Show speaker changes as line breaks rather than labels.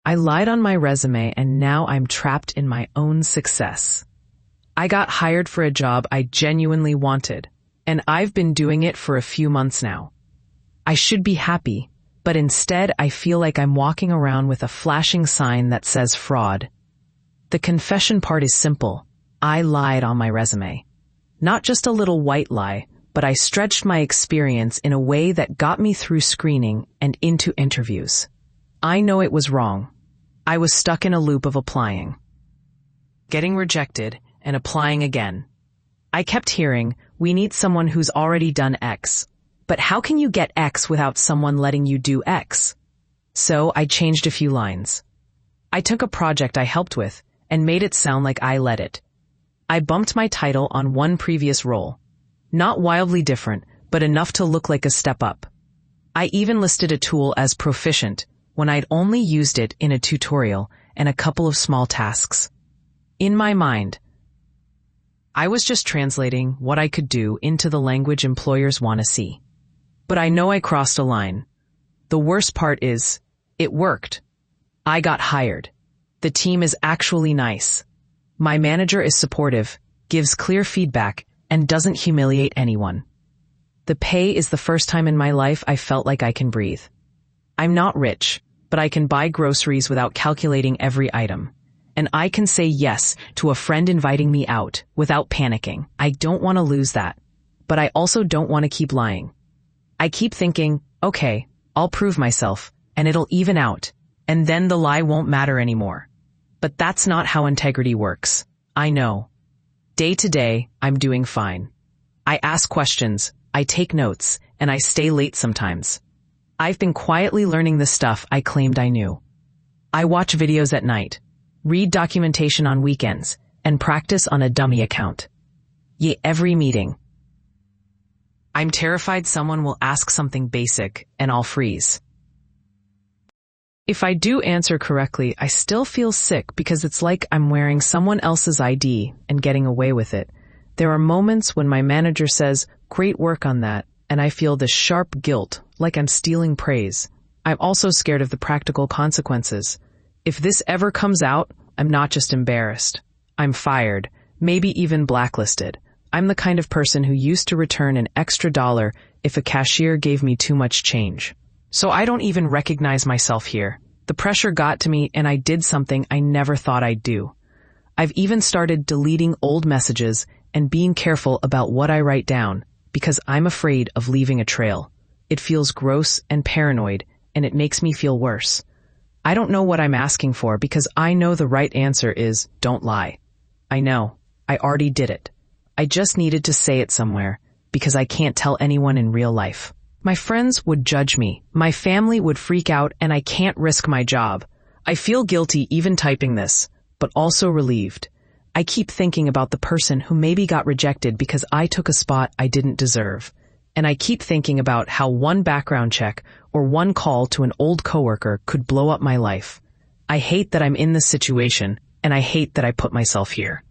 I lied on my resume and now I'm trapped in my own success. I got hired for a job I genuinely wanted, and I've been doing it for a few months now. I should be happy, but instead I feel like I'm walking around with a flashing sign that says fraud. The confession part is simple. I lied on my resume. Not just a little white lie, but I stretched my experience in a way that got me through screening and into interviews. I know it was wrong. I was stuck in a loop of applying, getting rejected, and applying again. I kept hearing, we need someone who's already done X. But how can you get X without someone letting you do X? So I changed a few lines. I took a project I helped with and made it sound like I led it. I bumped my title on one previous role. Not wildly different, but enough to look like a step up. I even listed a tool as proficient when I'd only used it in a tutorial and a couple of small tasks. In my mind, I was just translating what I could do into the language employers want to see. But I know I crossed a line. The worst part is, it worked. I got hired. The team is actually nice. My manager is supportive, gives clear feedback, and doesn't humiliate anyone. The pay is the first time in my life I felt like I can breathe. I'm not rich, but I can buy groceries without calculating every item. And I can say yes to a friend inviting me out without panicking. I don't want to lose that, but I also don't want to keep lying. I keep thinking, okay, I'll prove myself, and it'll even out, and then the lie won't matter anymore. But that's not how integrity works. I know. Day to day, I'm doing fine. I ask questions, I take notes, and I stay late sometimes. I've been quietly learning the stuff I claimed I knew. I watch videos at night, read documentation on weekends, and practice on a dummy account. Every meeting. I'm terrified someone will ask something basic and I'll freeze. If I do answer correctly, I still feel sick because it's like I'm wearing someone else's ID and getting away with it. There are moments when my manager says, "Great work on that," and I feel this sharp guilt, like I'm stealing praise. I'm also scared of the practical consequences. If this ever comes out, I'm not just embarrassed. I'm fired, maybe even blacklisted. I'm the kind of person who used to return an extra $1 if a cashier gave me too much change. So I don't even recognize myself here. The pressure got to me and I did something I never thought I'd do. I've even started deleting old messages and being careful about what I write down because I'm afraid of leaving a trail. It feels gross and paranoid, and it makes me feel worse. I don't know what I'm asking for because I know the right answer is don't lie. I know. I already did it. I just needed to say it somewhere because I can't tell anyone in real life. My friends would judge me, my family would freak out, and I can't risk my job. I feel guilty even typing this, but also relieved. I keep thinking about the person who maybe got rejected because I took a spot I didn't deserve. And I keep thinking about how one background check or one call to an old coworker could blow up my life. I hate that I'm in this situation, and I hate that I put myself here.